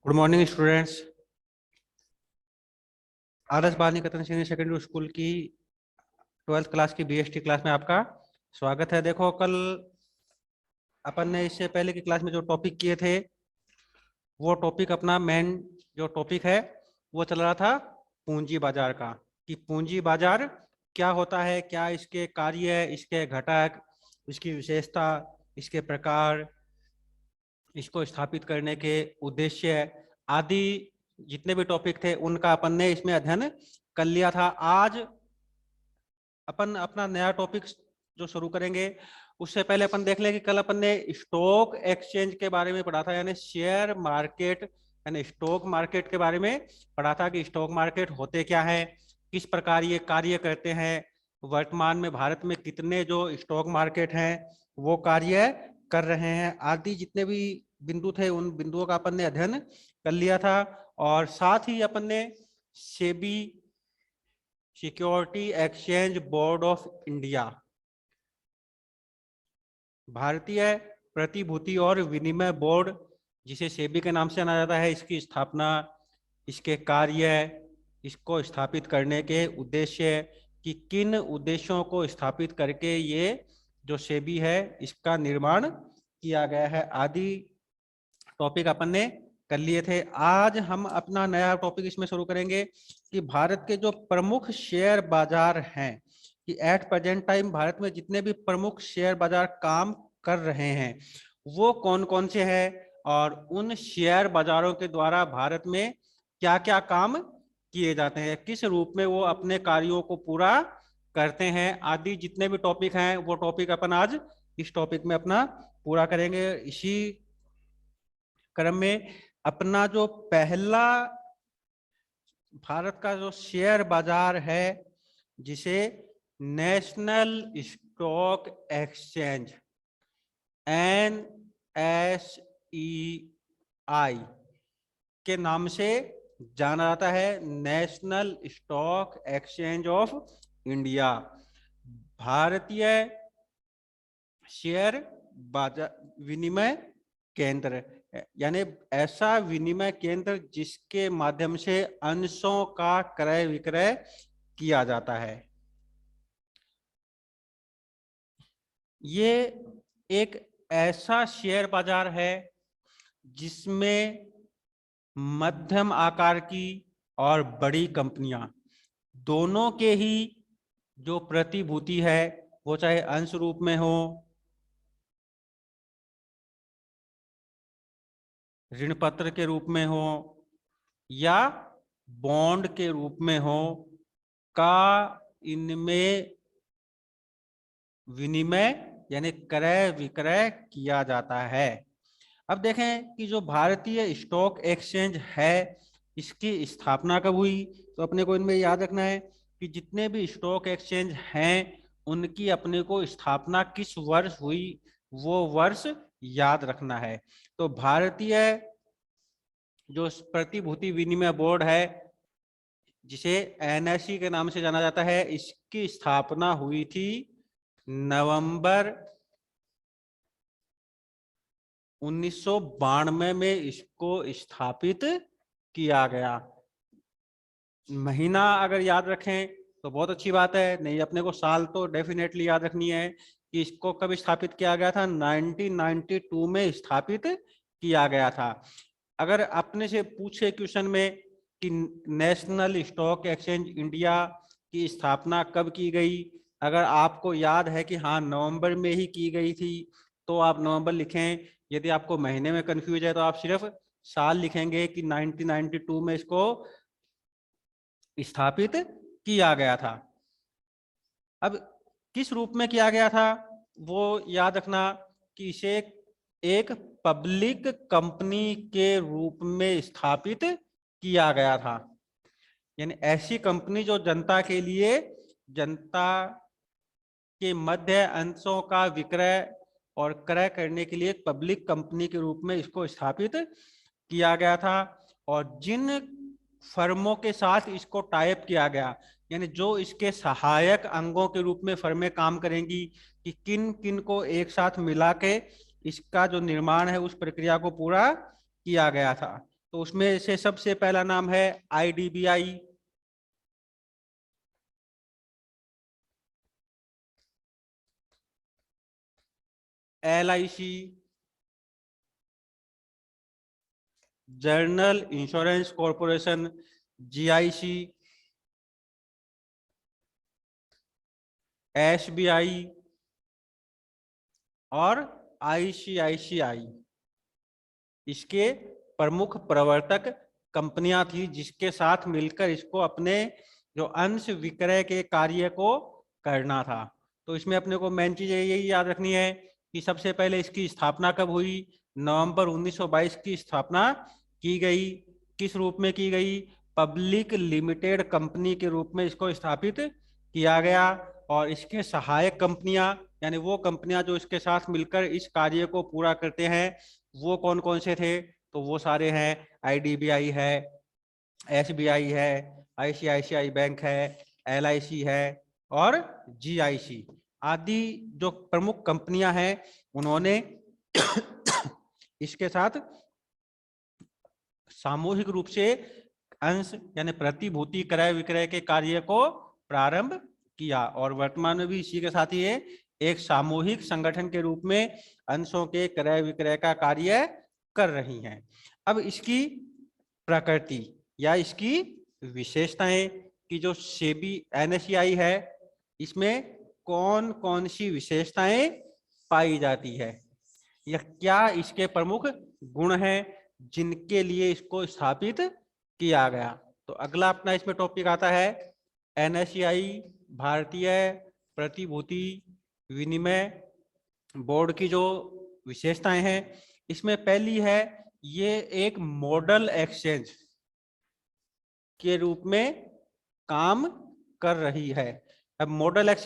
Good morning students. आदर्श बाल निकेतन senior secondary school की 12th class की बीएसटी क्लास में आपका स्वागत है। देखो, कल अपन ने इससे पहले की क्लास में जो टॉपिक किए थे वो टॉपिक अपना मेन जो टॉपिक है वो चल रहा था पूंजी बाजार का, कि पूंजी बाजार क्या होता है, क्या इसके कार्य, इसके घटक, इसकी विशेषता, इसके प्रकार, इसको स्थापित करने के उद्देश्य आदि जितने भी टॉपिक थे उनका अपन ने इसमें अध्ययन कर लिया था। आज अपन अपना नया टॉपिक जो शुरू करेंगे उससे पहले अपन देख लें कि कल अपन ने स्टॉक एक्सचेंज के बारे में पढ़ा था, यानी शेयर मार्केट, यानी स्टॉक मार्केट के बारे में पढ़ा था कि स्टॉक मार्केट होते क्या है, किस प्रकार ये कार्य करते हैं, वर्तमान में भारत में कितने जो स्टॉक मार्केट हैं वो कार्य कर रहे हैं, आदि जितने भी बिंदु थे उन बिंदुओं का अपन ने अध्ययन कर लिया था। और साथ ही अपन ने SEBI, security exchange board of India, भारतीय प्रतिभूति और विनिमय बोर्ड, जिसे सेबी के नाम से जाना जाता है, इसकी स्थापना, इसके कार्य, इसको स्थापित करने के उद्देश्य, कि किन उद्देश्यों को स्थापित करके ये जो सेबी है इसका निर्माण किया गया है, आदि टॉपिक अपन ने कर लिए थे। आज हम अपना नया टॉपिक इसमें शुरू करेंगे कि भारत के जो प्रमुख शेयर बाजार हैं, कि एट प्रेजेंट टाइम भारत में जितने भी प्रमुख शेयर बाजार काम कर रहे हैं वो कौन कौन से हैं, और उन शेयर बाजारों के द्वारा भारत में क्या क्या काम किए जाते हैं, किस रूप में वो अपने कार्यों को पूरा करते हैं, आदि जितने भी टॉपिक हैं वो टॉपिक अपन आज इस टॉपिक में अपना पूरा करेंगे। इसी क्रम में अपना जो पहला भारत का जो शेयर बाजार है जिसे नेशनल स्टॉक एक्सचेंज NSEI के नाम से जाना जाता है, national stock exchange of India, भारतीय शेयर बाजार विनिमय केंद्र, यानी ऐसा विनिमय केंद्र जिसके माध्यम से अंशों का क्रय विक्रय किया जाता है। ये एक ऐसा शेयर बाजार है जिसमें मध्यम आकार की और बड़ी कंपनियां दोनों के ही जो प्रतिभूति है वो चाहे अंश रूप में हो, ऋण पत्र के रूप में हो या बॉन्ड के रूप में हो, का इनमें विनिमय यानी क्रय विक्रय किया जाता है। अब देखें कि जो भारतीय स्टॉक एक्सचेंज है इसकी स्थापना कब हुई, तो अपने को इनमें याद रखना है कि जितने भी स्टॉक एक्सचेंज हैं उनकी अपने को स्थापना किस वर्ष हुई वो वर्ष याद रखना है। तो भारतीय जो प्रतिभूति विनिमय बोर्ड है जिसे एनएसई के नाम से जाना जाता है, इसकी स्थापना हुई थी नवंबर 1992 में इसको स्थापित किया गया। महीना अगर याद रखें तो बहुत अच्छी बात है, नहीं अपने को साल तो डेफिनेटली याद रखनी है कि इसको कब स्थापित किया गया था, 1992 में स्थापित किया गया था। अगर अपने से पूछे क्वेश्चन में कि नेशनल स्टॉक एक्सचेंज इंडिया की स्थापना कब की गई, अगर आपको याद है कि हाँ नवंबर में ही की गई थी तो आप नवंबर लिखें, यदि आपको महीने में कंफ्यूज है तो आप सिर्फ साल लिखेंगे कि 1992 में इसको स्थापित किया गया था। अब किस रूप में किया गया था वो याद रखना कि इसे एक पब्लिक कंपनी के रूप में स्थापित किया गया था, यानी ऐसी कंपनी जो जनता के लिए, जनता के मध्य अंशों का विक्रय और क्रय करने के लिए एक पब्लिक कंपनी के रूप में इसको स्थापित किया गया था। और जिन फर्मों के साथ इसको टाइप किया गया, यानी जो इसके सहायक अंगों के रूप में फर्में काम करेंगी, कि किन किन को एक साथ मिला के इसका जो निर्माण है उस प्रक्रिया को पूरा किया गया था, तो उसमें से सबसे पहला नाम है IDBI, LIC, general insurance corporation GIC, SBI और ICICI। इसके प्रमुख प्रवर्तक कंपनियां थी जिसके साथ मिलकर इसको अपने जो अंश विक्रय के कार्य को करना था। तो इसमें अपने को मेन चीज यही याद रखनी है कि सबसे पहले इसकी स्थापना कब हुई, नवंबर 1922 की स्थापना की गई। किस रूप में की गई, पब्लिक लिमिटेड कंपनी के रूप में इसको स्थापित किया गया। और इसके सहायक कंपनियां यानी वो कंपनियां जो इसके साथ मिलकर इस कार्य को पूरा करते हैं वो कौन कौन से थे, तो वो सारे हैं IDBI है, SBI है, ICICI बैंक है, LIC है और GIC आदि जो प्रमुख कंपनियां हैं उन्होंने इसके साथ सामूहिक रूप से अंश यानी प्रतिभूति क्रय विक्रय के कार्य को प्रारंभ किया और वर्तमान में भी इसी के साथ ही ये एक सामूहिक संगठन के रूप में अंशों के क्रय विक्रय का कार्य कर रही हैं। अब इसकी प्रकृति या इसकी विशेषताएं कि जो सेबी NSEI है इसमें कौन कौन सी विशेषताएं पाई जाती है या क्या इसके प्रमुख गुण हैं जिनके लिए इसको स्थापित किया गया। तो अगला अपना इसमें टॉपिक आता है NSEI भारतीय प्रतिभूति विनिमय बोर्ड की जो विशेषताएं हैं। इसमें पहली है ये एक मॉडल एक्सचेंज के रूप में काम कर रही है। अब मॉडल एक्सचेंज